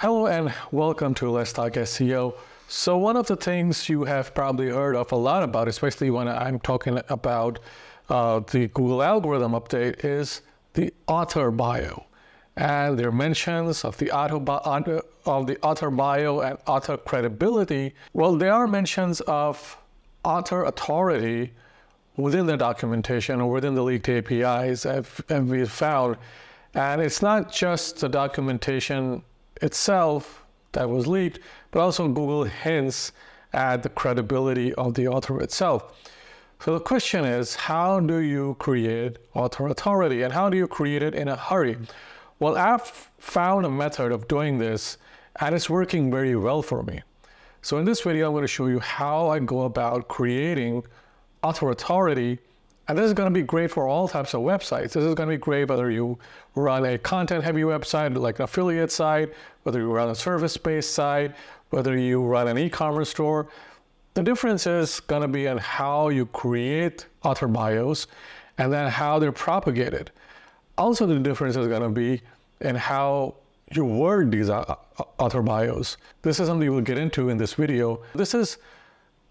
Hello and welcome to Let's Talk SEO. So one of the things you have probably heard of a lot about, especially when I'm talking about the Google algorithm update, is the author bio. And there are mentions of the author bio and author credibility. Well, there are mentions of author authority within the documentation or within the leaked APIs, as we've found. And it's not just the documentation itself that was leaked, but also Google hints at the credibility of the author itself. So the question is, how do you create author authority, and how do you create it in a hurry? Well, I've found a method of doing this, and it's working very well for me. So in this video, I'm going to show you how I go about creating author authority. And this is going to be great for all types of websites. This is going to be great whether you run a content-heavy website like an affiliate site, whether you run a service-based site, whether you run an e-commerce store. The difference is going to be in how you create author bios and then how they're propagated. Also, the difference is going to be in how you word these author bios. This is something we'll get into in this video. This is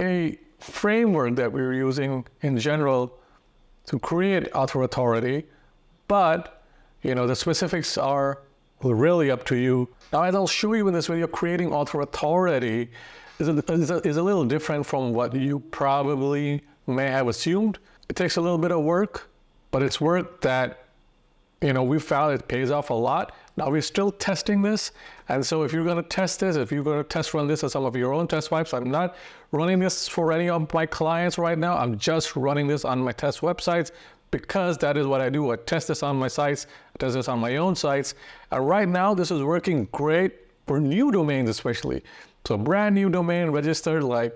a framework that we're using in general to create author authority, but the specifics are really up to you. Now, as I'll show you in this video, creating author authority is a little different from what you probably may have assumed. It takes a little bit of work, but it's work that we found it pays off a lot. Now we're still testing this, and so if you're going to test this, if you're going to test run this on some of your own test websites, I'm not running this for any of my clients right now. I'm just running this on my test websites because that is what I do. I test this on my sites, I test this on my own sites, and right now this is working great for new domains especially. So a brand new domain registered like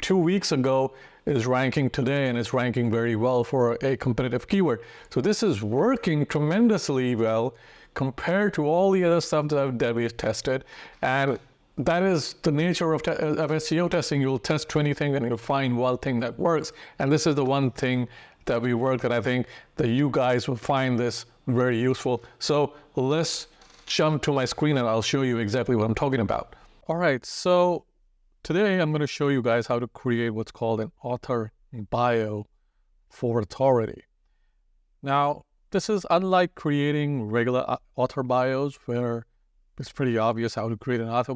2 weeks ago is ranking today, and it's ranking very well for a competitive keyword. So this is working tremendously well compared to all the other stuff that we've tested. And that is the nature of SEO testing. You'll test 20 things and you'll find one thing that works. And this is the one thing that we worked, and I think that you guys will find this very useful. So let's jump to my screen and I'll show you exactly what I'm talking about. All right, so today I'm going to show you guys how to create what's called an author bio for authority. Now, this is unlike creating regular author bios where it's pretty obvious how to create an author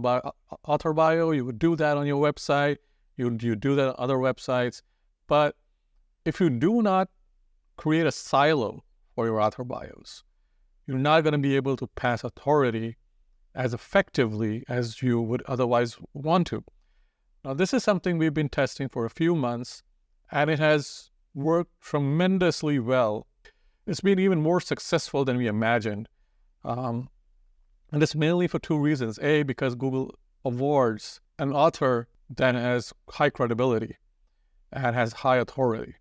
bio. You would do that on your website. You do that on other websites. But if you do not create a silo for your author bios, you're not going to be able to pass authority as effectively as you would otherwise want to. Now, this is something we've been testing for a few months, and it has worked tremendously well. It's been even more successful than we imagined. And it's mainly for two reasons. A, because Google awards an author that has high credibility and has high authority.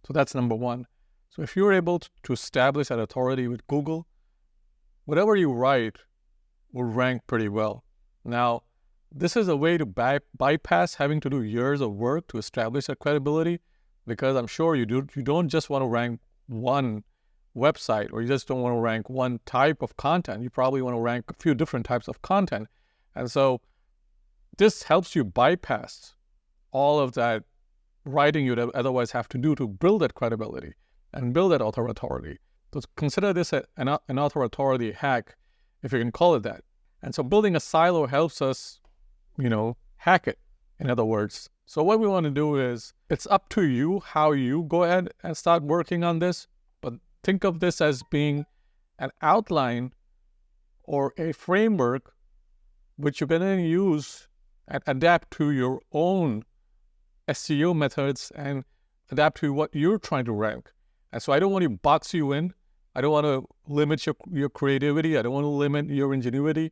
So that's number one. So if you're able to establish that authority with Google, whatever you write will rank pretty well. Now, this is a way to bypass having to do years of work to establish that credibility, because I'm sure you don't just want to rank one website, or you just don't want to rank one type of content. You probably want to rank a few different types of content. And so this helps you bypass all of that writing you'd otherwise have to do to build that credibility and build that author authority. So consider this an author authority hack, if you can call it that. And so building a silo helps us hack it, in other words. So what we want to do is, it's up to you how you go ahead and start working on this, but think of this as being an outline or a framework which you can then use and adapt to your own SEO methods and adapt to what you're trying to rank. And so I don't want to box you in. I don't want to limit your creativity. I don't want to limit your ingenuity,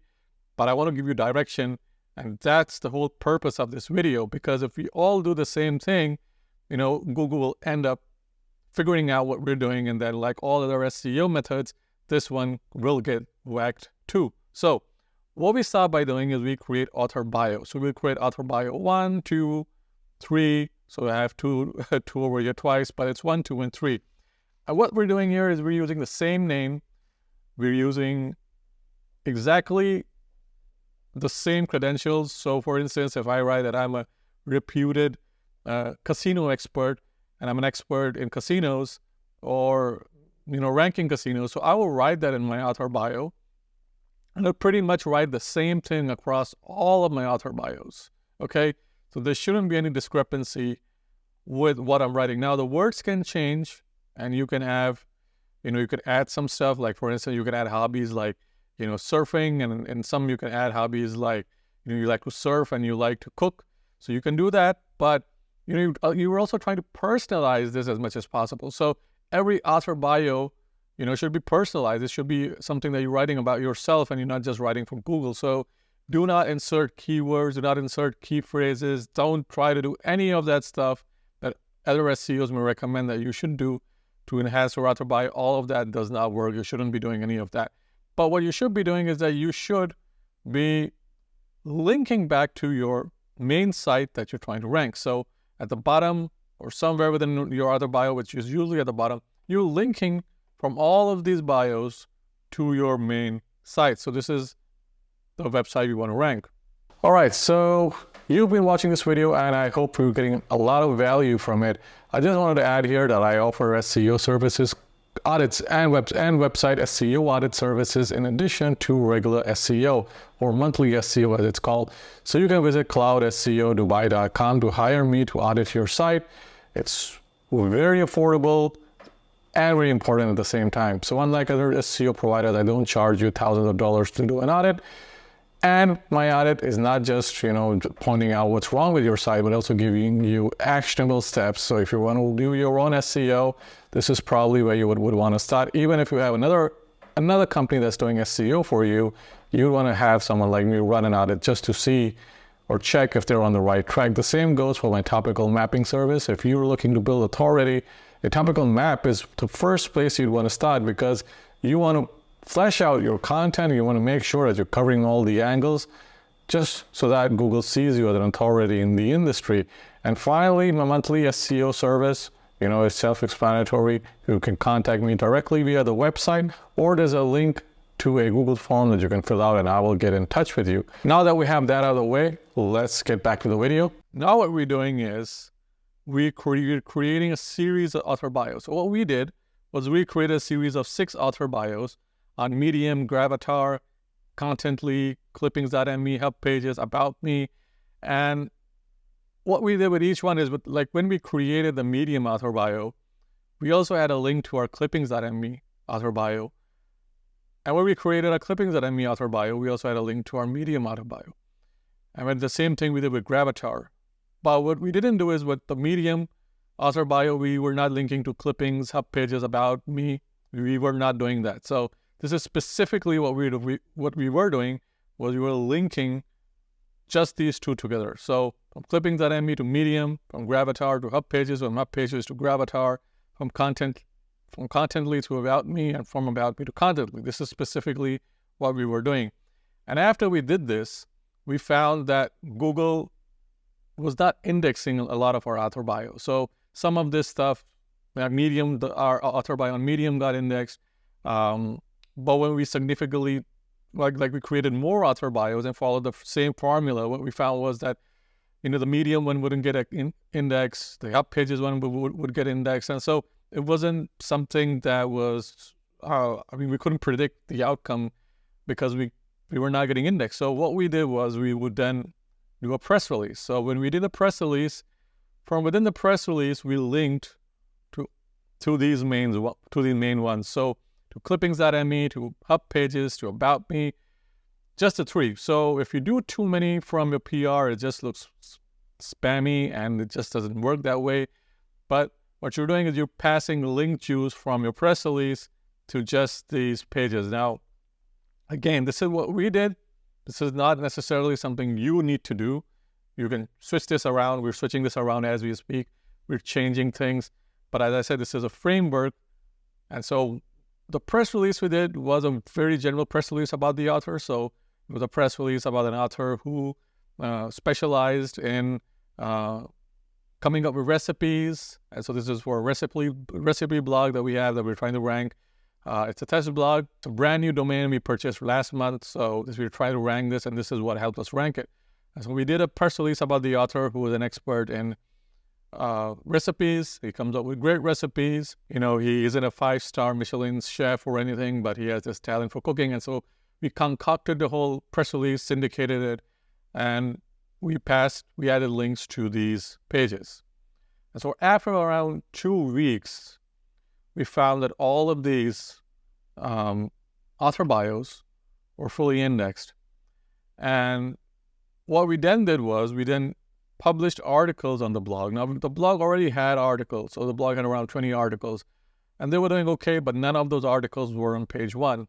but I want to give you direction. And that's the whole purpose of this video, because if we all do the same thing, Google will end up figuring out what we're doing, and then like all other SEO methods, this one will get whacked too. So what we start by doing is we create author bio. So we'll create author bio 1, 2, 3. So I have two over here twice, but it's 1, 2, and 3. And what we're doing here is we're using the same name. We're using exactly the same credentials. So for instance, if I write that I'm a reputed casino expert and I'm an expert in casinos or, ranking casinos, so I will write that in my author bio. And I'll pretty much write the same thing across all of my author bios, okay? So there shouldn't be any discrepancy with what I'm writing. Now, the words can change, and you can have, you could add some stuff, like, for instance, you can add hobbies like, surfing, and some you can add hobbies like, you like to surf and you like to cook. So you can do that, but, you're also trying to personalize this as much as possible. So every author bio, should be personalized. It should be something that you're writing about yourself and you're not just writing from Google. So do not insert keywords, do not insert key phrases. Don't try to do any of that stuff that other SEOs may recommend that you should do to enhance your author bio. All of that does not work. You shouldn't be doing any of that. But what you should be doing is that you should be linking back to your main site that you're trying to rank. So at the bottom or somewhere within your author bio, which is usually at the bottom, you're linking from all of these bios to your main site. So this is the website you want to rank. All right, so you've been watching this video and I hope you're getting a lot of value from it. I just wanted to add here that I offer SEO services, audits, and website SEO audit services in addition to regular SEO or monthly SEO as it's called. So you can visit cloudseo.dubai.com to hire me to audit your site. It's very affordable and very important at the same time. So unlike other SEO providers, I don't charge you thousands of dollars to do an audit. And my audit is not just, pointing out what's wrong with your site, but also giving you actionable steps. So if you want to do your own SEO, this is probably where you would want to start. Even if you have another company that's doing SEO for you, you want to have someone like me run an audit just to see or check if they're on the right track. The same goes for my topical mapping service. If you're looking to build authority, a topical map is the first place you'd want to start because you want to flesh out your content. You want to make sure that you're covering all the angles just so that Google sees you as an authority in the industry. And finally, my monthly SEO service, is self-explanatory. You can contact me directly via the website, or there's a link to a Google form that you can fill out and I will get in touch with you. Now that we have that out of the way, let's get back to the video. Now what we're doing is we're creating a series of author bios. So what we did was we created a series of 6 author bios on Medium, Gravatar, Contently, Clippings.me, Hub Pages, About Me. And what we did with each one is, when we created the Medium author bio, we also had a link to our Clippings.me author bio. And when we created a Clippings.me author bio, we also had a link to our Medium author bio. And the same thing we did with Gravatar. But what we didn't do is with the Medium author bio, we were not linking to Clippings, Hub Pages, About Me. We were not doing that. So this is specifically what we were doing was we were linking just these two together. So from Clippings.me to Medium, from Gravatar to Hub Pages, from Hub Pages to Gravatar, from Contently to About Me, and from About Me to Contently. This is specifically what we were doing. And after we did this, we found that Google was not indexing a lot of our author bio. So some of this stuff, like Medium, our author bio on Medium got indexed. But when we significantly, like we created more author bios and followed the same formula, what we found was that, the Medium one wouldn't get an index, the Hub Pages one would get indexed. And so it wasn't something that was, we couldn't predict the outcome because we were not getting indexed. So what we did was we would then do a press release. So when we did a press release, from within the press release, we linked to these main ones. So to Clippings.me, to Hub Pages, to About Me, just the 3. So if you do too many from your PR, it just looks spammy and it just doesn't work that way. But what you're doing is you're passing link juice from your press release to just these pages. Now, again, this is what we did. This is not necessarily something you need to do. You can switch this around. We're switching this around as we speak. We're changing things. But as I said, this is a framework. And so the press release we did was a very general press release about the author. So it was a press release about an author who specialized in coming up with recipes. And so this is for a recipe blog that we have that we're trying to rank. It's a test blog. It's a brand new domain we purchased last month. So we try to rank this, and this is what helped us rank it. And so we did a press release about the author, who is an expert in recipes. He comes up with great recipes. He isn't a 5-star Michelin chef or anything, but he has this talent for cooking. And so we concocted the whole press release, syndicated it, and we added links to these pages. And so after around 2 weeks, we found that all of these author bios were fully indexed. And what we then did was we then published articles on the blog. Now, the blog already had articles. So the blog had around 20 articles. And they were doing okay, but none of those articles were on page 1.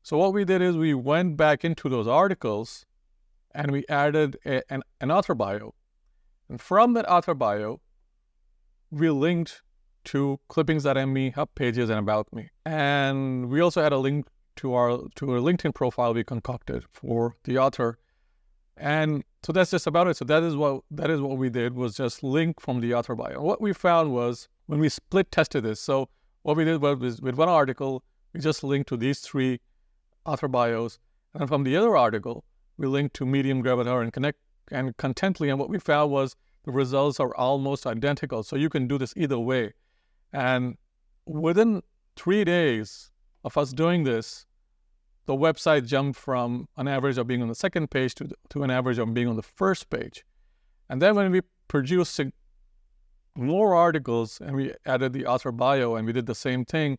So what we did is we went back into those articles and we added an author bio. And from that author bio, we linked to clippings.me, hub pages, and about me. And we also had a link to a LinkedIn profile we concocted for the author. And so that's just about it. So that is what we did, was just link from the author bio. And what we found was, when we split tested this, so what we did was with one article, we just linked to these 3 author bios. And then from the other article, we linked to Medium, Gravatar, and Connect and Contently. And what we found was the results are almost identical. So you can do this either way. And within 3 days of us doing this, the website jumped from an average of being on the second page to an average of being on the first page. And then when we produced more articles and we added the author bio and we did the same thing,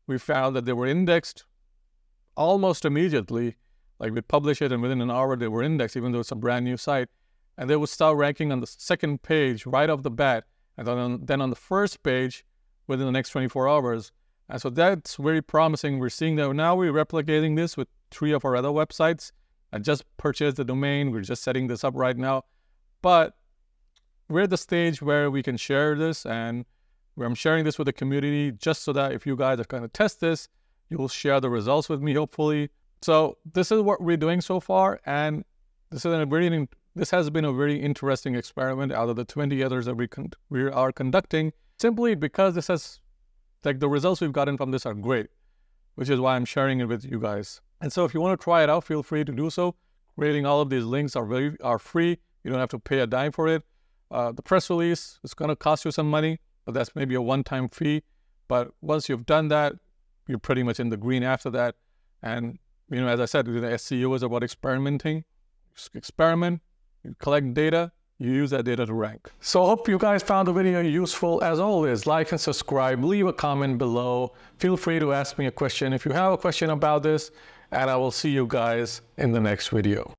we found that they were indexed almost immediately. Like, we'd publish it and within an hour they were indexed, even though it's a brand new site. And they would start ranking on the second page right off the bat. And then on the first page within the next 24 hours. And so that's very promising. We're seeing that now. We're replicating this with 3 of our other websites. I just purchased the domain. We're just setting this up right now. But we're at the stage where we can share this, and where I'm sharing this with the community just so that if you guys are going to test this, you'll share the results with me, hopefully. So this is what we're doing so far, and this has been a very interesting experiment out of the 20 others that we are conducting, simply because this has, like, the results we've gotten from this are great, which is why I'm sharing it with you guys. And so if you want to try it out, feel free to do so. Creating all of these links are free. You don't have to pay a dime for it. The press release is going to cost you some money, but that's maybe a one-time fee. But once you've done that, you're pretty much in the green after that. And, as I said, the SEO is about experimenting. Just experiment, you collect data, you use that data to rank. So I hope you guys found the video useful. As always, like and subscribe, leave a comment below. Feel free to ask me a question if you have a question about this, and I will see you guys in the next video.